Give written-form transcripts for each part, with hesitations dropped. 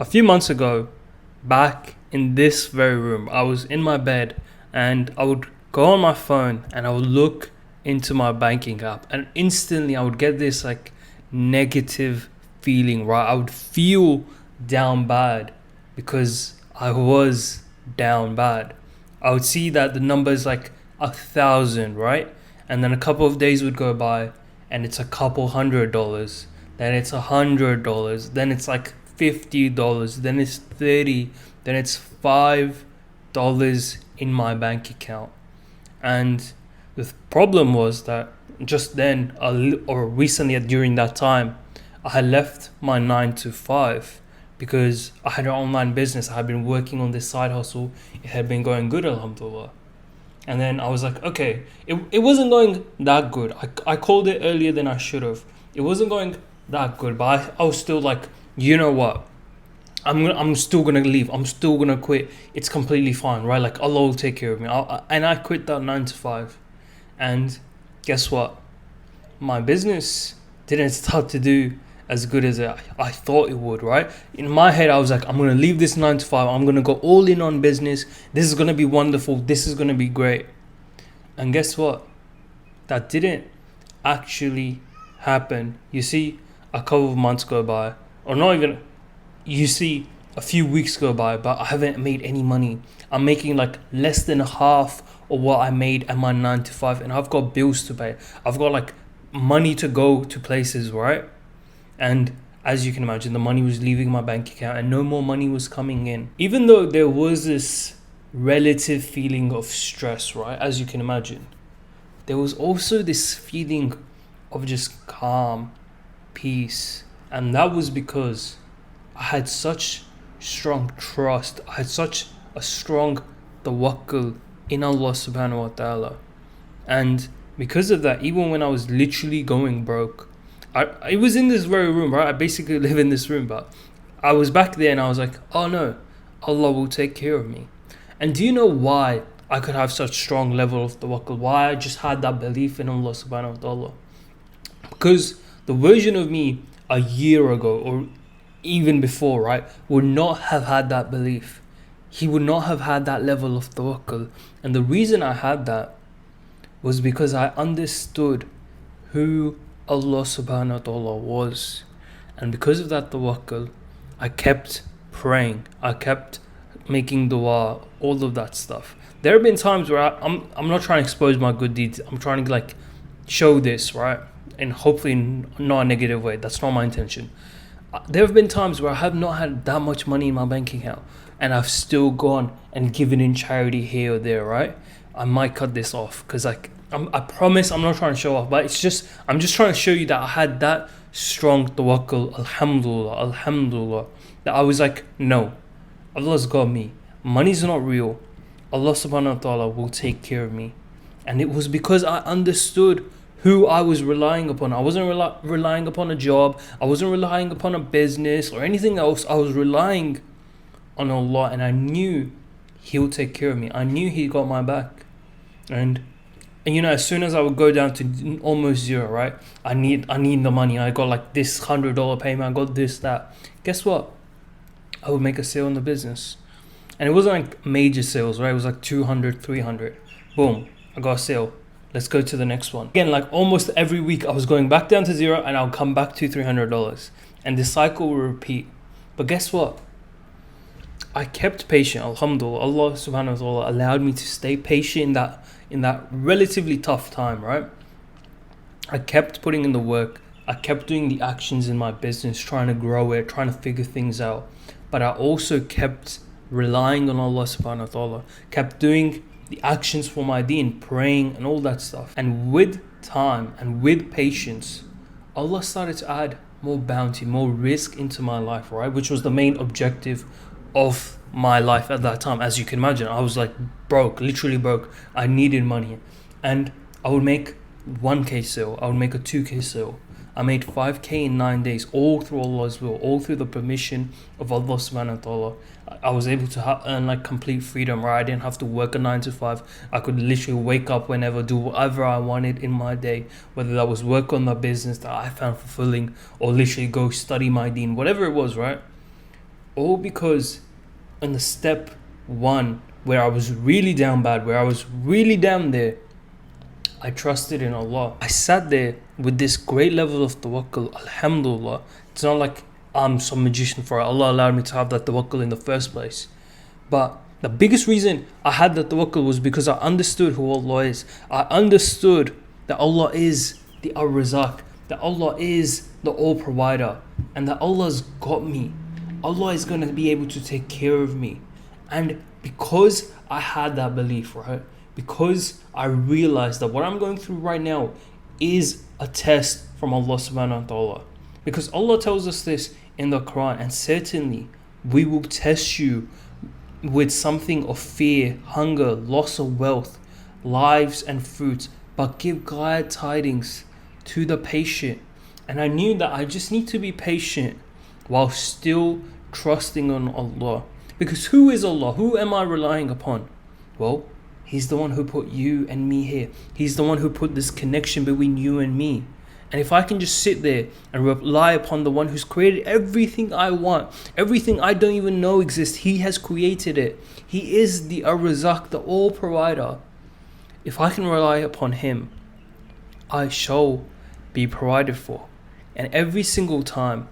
A few months ago, back in this very room, I was in my bed and I would go on my phone and I would look into my banking app, and instantly I would get this like negative feeling, right? I would feel down bad because I was down bad. I would see that the number is like 1,000, right? And then a couple of days would go by and it's a couple $100. Then it's $100. Then it's like $50. Then it's 30. Then it's $5 in my bank account. And the problem was that just then, or recently during that time, I had left my 9 to 5 because I had an online business. I had been working on this side hustle. It had been going good, alhamdulillah. And then I was like, okay, it wasn't going that good. I called it earlier than I should have. It wasn't going that good, but I was still like, you know what? I'm still gonna leave. I'm still gonna quit. It's completely fine, right? Like Allah will take care of me. And I quit that 9 to 5, and guess what? My business didn't start to do as good as I thought it would, right? In my head, I was like, I'm gonna leave this 9 to 5. I'm gonna go all in on business. This is gonna be wonderful. This is gonna be great. And guess what? That didn't actually happen. You see, a couple of months go by, or not even. You see, a few weeks go by, but I haven't made any money. I'm making like less than half of what I made at my 9 to 5, and I've got bills to pay. I've got like money to go to places, right? And as you can imagine, the money was leaving my bank account and no more money was coming in. Even though there was this relative feeling of stress, right? As you can imagine, there was also this feeling of just calm, peace. And that was because I had such strong trust. I had such a strong tawakkul in Allah subhanahu wa ta'ala. And because of that, even when I was literally going broke, I was in this very room, right? I basically live in this room, but I was back there and I was like, oh no, Allah will take care of me. And do you know why I could have such strong level of tawakkul? Why I just had that belief in Allah subhanahu wa ta'ala? Because the version of me a year ago, or even before, right, would not have had that belief. He would not have had that level of tawakkul. And the reason I had that was because I understood who Allah subhanahu wa ta'ala was. And because of that tawakkul, I kept praying. I kept making dua, all of that stuff. There have been times where I'm not trying to expose my good deeds. I'm trying to like show this, right? And hopefully not a negative way. That's not my intention. There have been times where I have not had that much money in my bank account and I've still gone and given in charity here or there, right? I might cut this off because I promise I'm not trying to show off, but I'm just trying to show you that I had that strong tawakkul, alhamdulillah, that I was like, no, Allah's got me. Money's not real. Allah subhanahu wa ta'ala will take care of me. And it was because I understood who I was relying upon. I wasn't relying upon a job. I wasn't relying upon a business or anything else. I was relying on Allah, and I knew He'll take care of me. I knew He got my back. And you know, as soon as I would go down to almost zero, right? I need the money. I got like this $100 payment. I got this, that. Guess what? I would make a sale on the business. And it wasn't like major sales, right? It was like 200, 300. Boom. I got a sale. Let's go to the next one. Again, like almost every week I was going back down to zero and I'll come back to $300. And the cycle will repeat. But guess what? I kept patient, alhamdulillah. Allah subhanahu wa ta'ala allowed me to stay patient in that relatively tough time, right? I kept putting in the work. I kept doing the actions in my business, trying to grow it, trying to figure things out. But I also kept relying on Allah subhanahu wa ta'ala, kept doing the actions for my deen, praying and all that stuff. And with time and with patience, Allah started to add more bounty, more risk into my life, right? Which was the main objective of my life at that time. As you can imagine, I was like broke, literally broke. I needed money. And I would make 1K sale, I would make a 2K sale. I made 5K in 9 days, all through Allah's will, all through the permission of Allah subhanahu wa ta'ala. I was able to earn like complete freedom, right? I didn't have to work a 9 to 5. I could literally wake up whenever, do whatever I wanted in my day, whether that was work on the business that I found fulfilling or literally go study my deen, whatever it was, right? All because on the step one, where I was really down bad, where I was really down there, I trusted in Allah. I sat there with this great level of tawakkul, alhamdulillah. It's not like I'm some magician for it. Allah allowed me to have that tawakkul in the first place. But the biggest reason I had that tawakkul was because I understood who Allah is. I understood that Allah is the Ar-Razak, that Allah is the All-Provider, and that Allah's got me. Allah is going to be able to take care of me. And because I had that belief, right? Because I realized that what I'm going through right now is a test from Allah subhanahu wa ta'ala. Because Allah tells us this in the Quran, and certainly we will test you with something of fear, hunger, loss of wealth, lives and fruits, but give glad tidings to the patient. And I knew that I just need to be patient while still trusting on Allah. Because who is Allah? Who am I relying upon? Well, He's the one who put you and me here. He's the one who put this connection between you and me. And if I can just sit there and rely upon the one who's created everything I want, everything I don't even know exists, He has created it. He is the Ar-Razak, the All-Provider. If I can rely upon Him, I shall be provided for. And every single time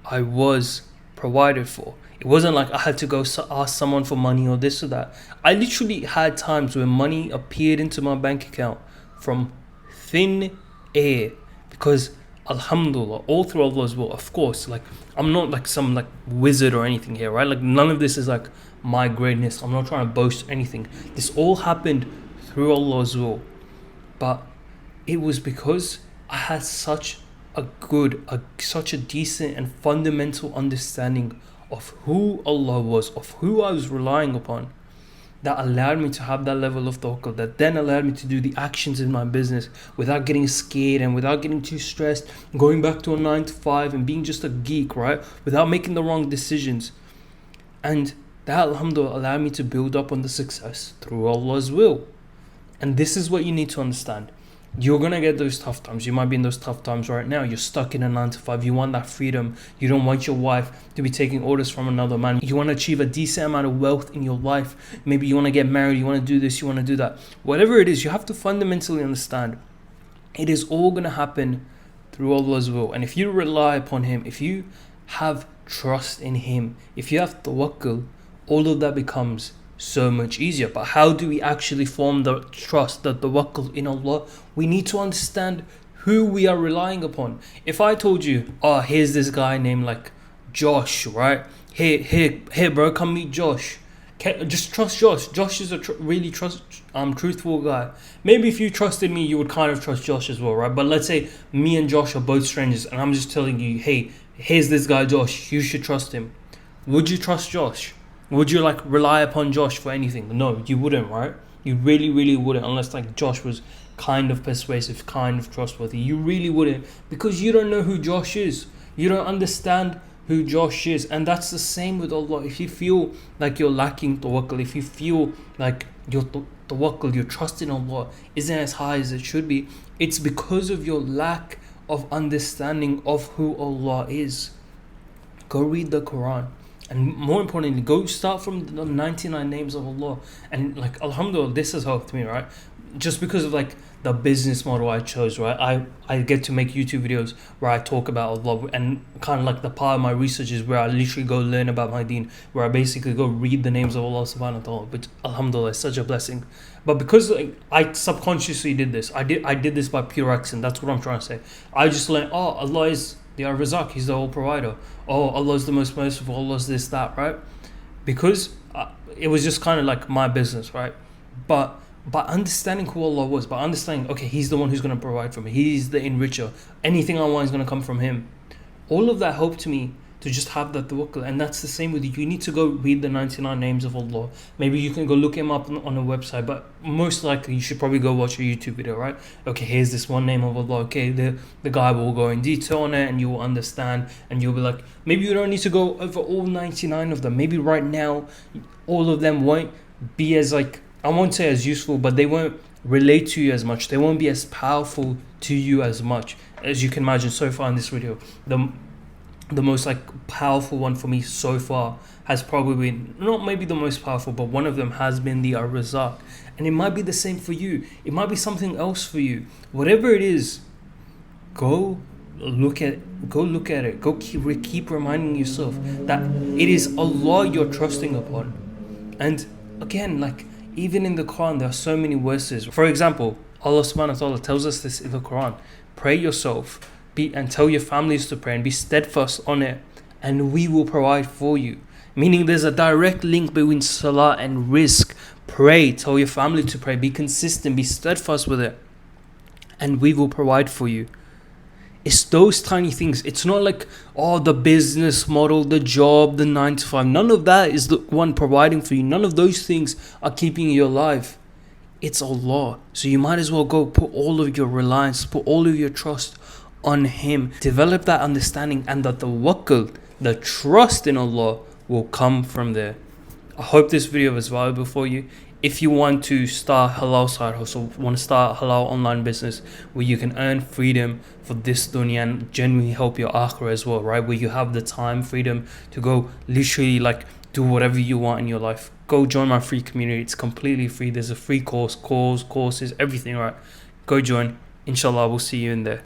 I was provided for. It wasn't like I had to go ask someone for money or this or that. I literally had times where money appeared into my bank account from thin air. Because alhamdulillah, all through Allah's will, of course, like I'm not like some like wizard or anything here, right? Like none of this is like my greatness. I'm not trying to boast anything. This all happened through Allah's will. But it was because I had such a decent and fundamental understanding of who Allah was, of who I was relying upon, that allowed me to have that level of tawakkul, that then allowed me to do the actions in my business without getting scared and without getting too stressed, going back to a 9 to 5 and being just a geek, right? Without making the wrong decisions. And that, alhamdulillah, allowed me to build up on the success through Allah's will. And this is what you need to understand. You're going to get those tough times. You might be in those tough times right now. You're stuck in a 9 to 5. You want that freedom. You don't want your wife to be taking orders from another man. You want to achieve a decent amount of wealth in your life. Maybe you want to get married. You want to do this. You want to do that. Whatever it is, you have to fundamentally understand it is all going to happen through Allah's will. And if you rely upon Him, if you have trust in Him, if you have tawakkul, all of that becomes so much easier. But how do we actually form the trust, the tawakkul in Allah? We need to understand who we are relying upon. If I told you, oh, here's this guy named like Josh, right? Here, bro, come meet Josh. Just trust Josh. Josh is a really truthful guy. Maybe if you trusted me, you would kind of trust Josh as well, right? But let's say me and Josh are both strangers, and I'm just telling you, hey, here's this guy Josh. You should trust him. Would you trust Josh? Would you like rely upon Josh for anything? No, you wouldn't, right? You really, really wouldn't, unless like Josh was kind of persuasive, kind of trustworthy. You really wouldn't, because you don't know who Josh is. You don't understand who Josh is. And that's the same with Allah. If you feel like you're lacking tawakkul, if you feel like your tawakkul, your trust in Allah isn't as high as it should be, it's because of your lack of understanding of who Allah is. Go read the Quran. And more importantly, go start from the 99 names of Allah. And like, alhamdulillah, this has helped me, right? Just because of like the business model I chose, right? I get to make YouTube videos where I talk about Allah, and kind of like the part of my research is where I literally go learn about my deen, where I basically go read the names of Allah subhanahu wa ta'ala. But alhamdulillah, it's such a blessing. But because like, I subconsciously did this, I did this by pure accident. That's what I'm trying to say. I just learned, oh, Allah is the Ar-Razak, He's the All-Provider. Oh, Allah is the most merciful, Allah is this, that, right? Because it was just kind of like my business, right? But by understanding who Allah was, by understanding, okay, He's the one who's going to provide for me, He's the enricher, anything I want is going to come from Him. All of that helped me to just have that tawakkul. And that's the same with you. You need to go read the 99 names of Allah. Maybe you can go look Him up on a website, but most likely you should probably go watch a YouTube video, right? Okay, here's this one name of Allah. Okay, the guy will go in detail on it and you will understand, and you'll be like, maybe you don't need to go over all 99 of them. Maybe right now all of them won't be as like, I won't say as useful, but they won't relate to you as much. They won't be as powerful to you as much as you can imagine so far in this video. the most like powerful one for me so far has probably been, not maybe the most powerful, but one of them has been the Ar-Razzaq. And it might be the same for you. It might be something else for you. Whatever it is, go look at it. Go keep reminding yourself that it is Allah you're trusting upon. And again, like even in the Quran, there are so many verses. For example, Allah subhanahu wa ta'ala tells us this in the Quran. Pray yourself, and tell your families to pray and be steadfast on it, and we will provide for you. Meaning there's a direct link between salah and rizq. Pray, tell your family to pray, be consistent, be steadfast with it, and we will provide for you. It's those tiny things. It's not like, oh, the business model, the job, the 9 to 5. None of that is the one providing for you. None of those things are keeping you alive. It's Allah. So you might as well go put all of your reliance, put all of your trust on Him. Develop that understanding, and that the tawakkul, the trust in Allah, will come from there. I hope this video was valuable for you. If you want to start halal side hustle, want to start halal online business where you can earn freedom for this dunya and genuinely help your akhirah as well, right? Where you have the time, freedom to go literally like do whatever you want in your life. Go join my free community. It's completely free. There's a free courses, everything, right? Go join. Inshallah, we'll see you in there.